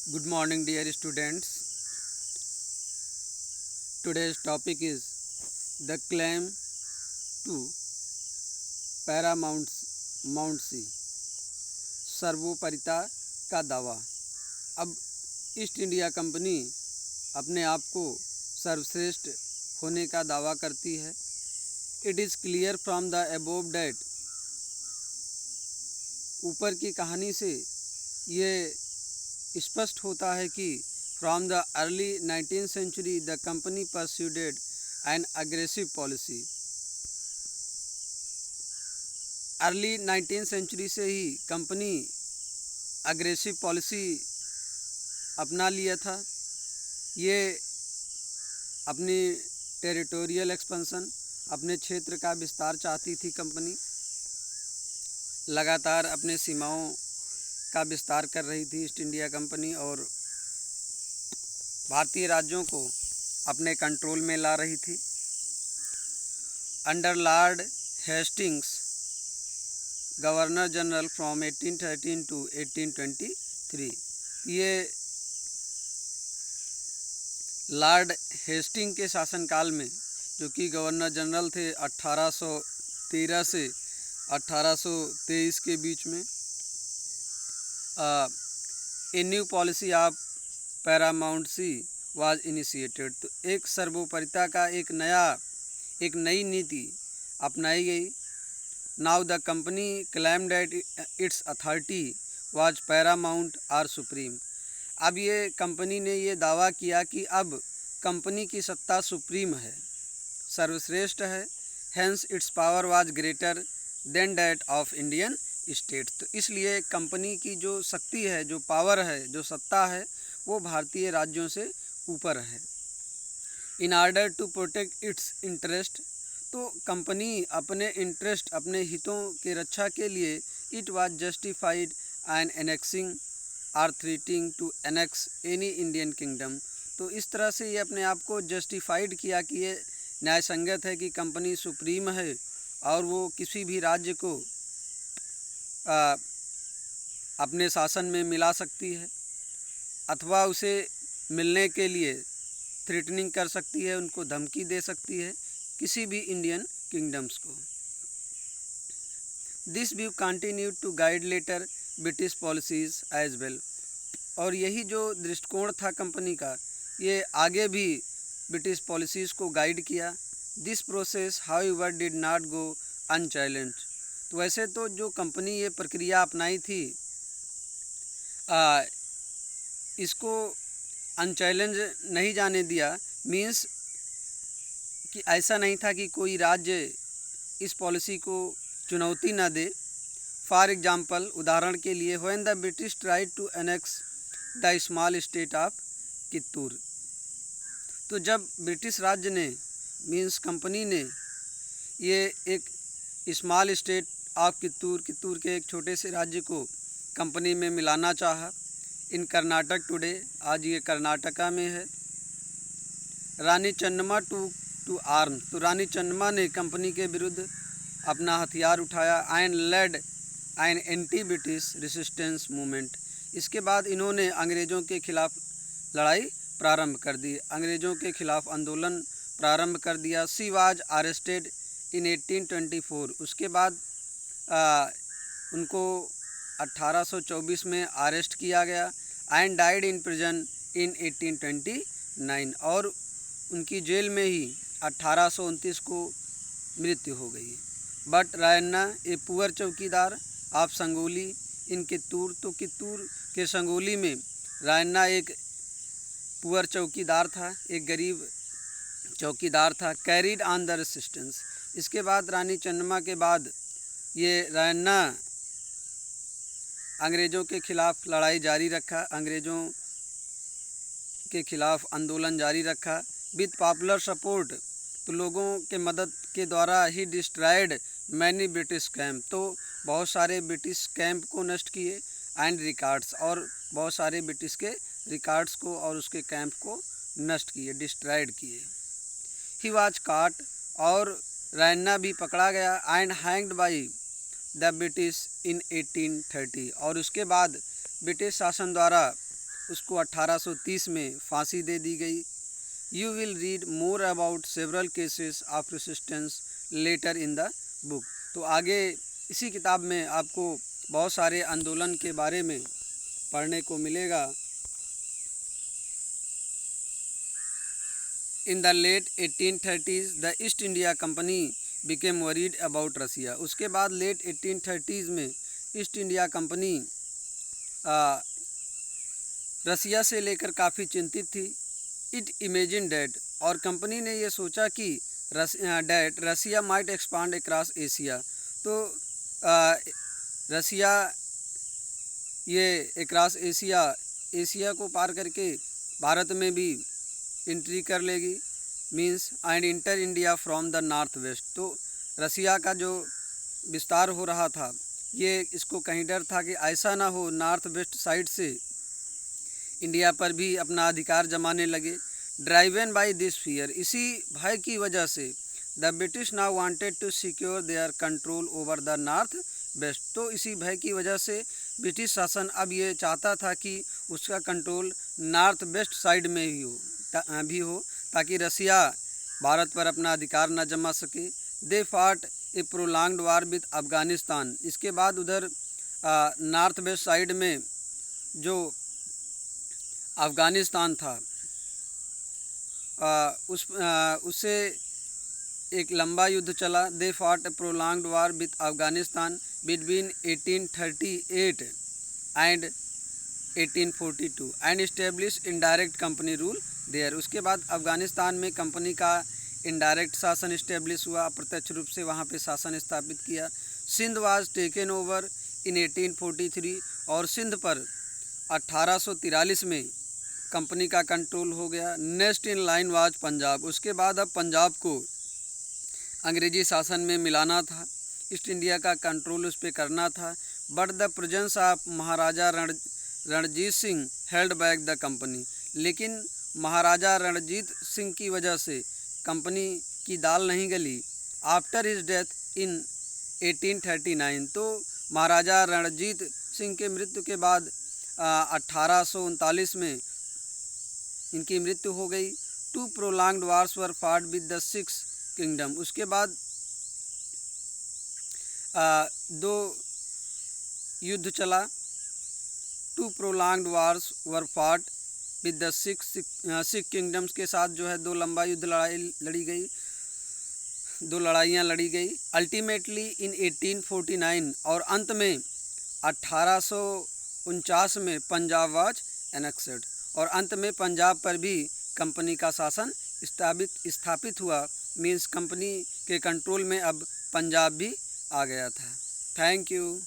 Good morning, dear students. Today's topic is the claim to Paramount Sea, सर्वोपरिता का दावा। अब east India company अपने आप को सर्वश्रेष्ठ होने का दावा करती है। It is clear from the above date, ऊपर की कहानी से ये स्पष्ट होता है कि from the early 19th century the company persuaded an aggressive policy. Early 19th century से ही कंपनी अग्रेसिव पॉलिसी अपना लिया था। ये अपनी टेरिटोरियल एक्सपेंशन, अपने क्षेत्र का विस्तार चाहती थी कंपनी। लगातार अपने सीमाओं का विस्तार कर रही थी ईस्ट इंडिया कंपनी और भारतीय राज्यों को अपने कंट्रोल में ला रही थी। Under lord Hastings governor general from 1813 to 1823, ये लॉर्ड हेस्टिंग के शासनकाल में, जो कि गवर्नर जनरल थे 1813 से 1823 के बीच में, a new policy of Paramount she was initiated. तो एक सर्वोपरिता का एक नई नीति अपनाई गई। Now the company claim that it's authority was Paramount और सुप्रीम। अब ये कंपनी ने ये दावा किया कि अब कंपनी की सत्ता सुप्रीम है, सर्वश्रेष्ठ है। Hence it's power was greater than that of Indian state. तो इसलिए कंपनी की जो शक्ति है, जो पावर है, जो सत्ता है, वो भारतीय राज्यों से ऊपर है। In order to protect its interest, तो कंपनी अपने इंटरेस्ट, अपने हितों के रक्षा के लिए it was justified and annexing or threatening to annex any Indian kingdom. तो इस तरह से ये अपने आप को जस्टिफाइड किया कि ये न्यायसंगत है कि कंपनी सुप्रीम है और वो किसी भी राज्य को अपने शासन में मिला सकती है अथवा उसे मिलने के लिए थ्रेटनिंग कर सकती है, उनको धमकी दे सकती है, किसी भी इंडियन किंगडम्स को। This view continued to guide later British policies as well. और यही जो दृष्टिकोण था कंपनी का, ये आगे भी ब्रिटिश पॉलिसीज़ को गाइड किया। This process however did not go unchallenged. तो वैसे तो जो कंपनी ये प्रक्रिया अपनाई थी, इसको अनचैलेंज नहीं जाने दिया। मीन्स कि ऐसा नहीं था कि कोई राज्य इस पॉलिसी को चुनौती न दे। फॉर एग्जांपल, उदाहरण के लिए, when the British tried to annex the small state of Kittur. तो जब ब्रिटिश राज्य ने, मीन्स कंपनी ने, ये एक स्मॉल स्टेट ऑफ कित्तूर के एक छोटे से राज्य को कंपनी में मिलाना चाहा, इन कर्नाटक टुडे, आज ये कर्नाटका में है। रानी चन्नम्मा टू आर्म। तो रानी चन्नम्मा ने कंपनी के विरुद्ध अपना हथियार उठाया and led an anti British resistance movement. इसके बाद इन्होंने अंग्रेज़ों के खिलाफ लड़ाई प्रारंभ कर दी, अंग्रेज़ों के खिलाफ आंदोलन प्रारंभ कर दिया। She was arrested in 1824। उसके बाद उनको 1824 में अरेस्ट किया गया एंड डाइड इन प्रिजन इन 1829। और उनकी जेल में ही 1829 को मृत्यु हो गई। बट रायन्ना ए पुअर चौकीदार आप संगोली इन कित्तूर। तो कित्तूर के संगोली में रायन्ना एक पुअर चौकीदार था, एक गरीब चौकीदार था। Carried on the resistance. इसके बाद रानी चन्नम्मा के बाद ये रायन्ना अंग्रेज़ों के खिलाफ लड़ाई जारी रखा, अंग्रेज़ों के खिलाफ आंदोलन जारी रखा विद पॉपुलर सपोर्ट। तो लोगों के मदद के द्वारा ही डिस्ट्रॉयड मैनी ब्रिटिश कैंप। तो बहुत सारे ब्रिटिश कैंप को नष्ट किए एंड रिकॉर्ड्स, और बहुत सारे ब्रिटिश के रिकॉर्ड्स को और उसके कैंप को नष्ट किए, डिस्ट्रॉयड किए। ही वाज कॉट, और रायन्ना भी पकड़ा गया and hanged by the British in 1830। और उसके बाद ब्रिटिश शासन द्वारा उसको 1830 में फांसी दे दी गई। You will read more about several cases of resistance later in the book. तो आगे इसी किताब में आपको बहुत सारे आंदोलन के बारे में पढ़ने को मिलेगा। In the late 1830s the East India Company became worried about Russia. उसके बाद लेट 1830s में ईस्ट इंडिया कंपनी रसिया से लेकर काफ़ी चिंतित थी। इट इमेजिन डैट, और कंपनी ने ये सोचा कि that Russia might expand across Asia. तो रसिया ये अक्रॉस एशिया को पार करके भारत में भी एंट्री कर लेगी, means and inter India from the north west. तो रसिया का जो विस्तार हो रहा था, ये इसको कहीं डर था कि ऐसा ना हो नॉर्थ वेस्ट साइड से इंडिया पर भी अपना अधिकार जमाने लगे। ड्राइवन बाय दिस फियर, इसी भय की वजह से the British now wanted to secure their control over the north west. तो इसी भय की वजह से ब्रिटिश शासन अब ये चाहता था कि उसका कंट्रोल नॉर्थ वेस्ट साइड में ही हो ताकि रसिया भारत पर अपना अधिकार न जमा सके। दे fought a prolonged war with Afghanistan. इसके बाद उधर नॉर्थ वेस्ट साइड में जो अफ़गानिस्तान था उससे एक लंबा युद्ध चला। They fought a prolonged war with Afghanistan between 1838 and 1842 and establish indirect company rule there. उसके बाद अफ़गानिस्तान में कंपनी का इनडायरेक्ट शासन इस्टेब्लिश हुआ, अप्रत्यक्ष रूप से वहाँ पे शासन स्थापित किया। Sindh was taken over in 1843, और सिंध पर 1843 में कंपनी का कंट्रोल हो गया। Next in line was Punjab. उसके बाद अब पंजाब को अंग्रेजी शासन में मिलाना था, ईस्ट इंडिया का कंट्रोल उस पर करना था। But the presence of Maharaja Ranjit Singh held back the company. लेकिन महाराजा रणजीत सिंह की वजह से कंपनी की दाल नहीं गली। आफ्टर हिज डेथ इन 1839, तो महाराजा रणजीत सिंह के मृत्यु के बाद 1839 में इनकी मृत्यु हो गई। टू प्रोलॉन्ग्ड वार्स वर फाट विद द सिक्स किंगडम। उसके बाद 2 युद्ध चला। टू प्रोलॉन्ग्ड वार्स वर फाट विद द सिक्स किंगडम्स के साथ जो है 2 लंबा युद्ध दो लड़ाइयाँ लड़ी गई। अल्टीमेटली इन 1849, और अंत में 1849 में पंजाब वाज एनेक्सेड, और अंत में पंजाब पर भी कंपनी का शासन स्थापित हुआ। मीन्स कंपनी के कंट्रोल में अब पंजाब भी आ गया था। Thank you.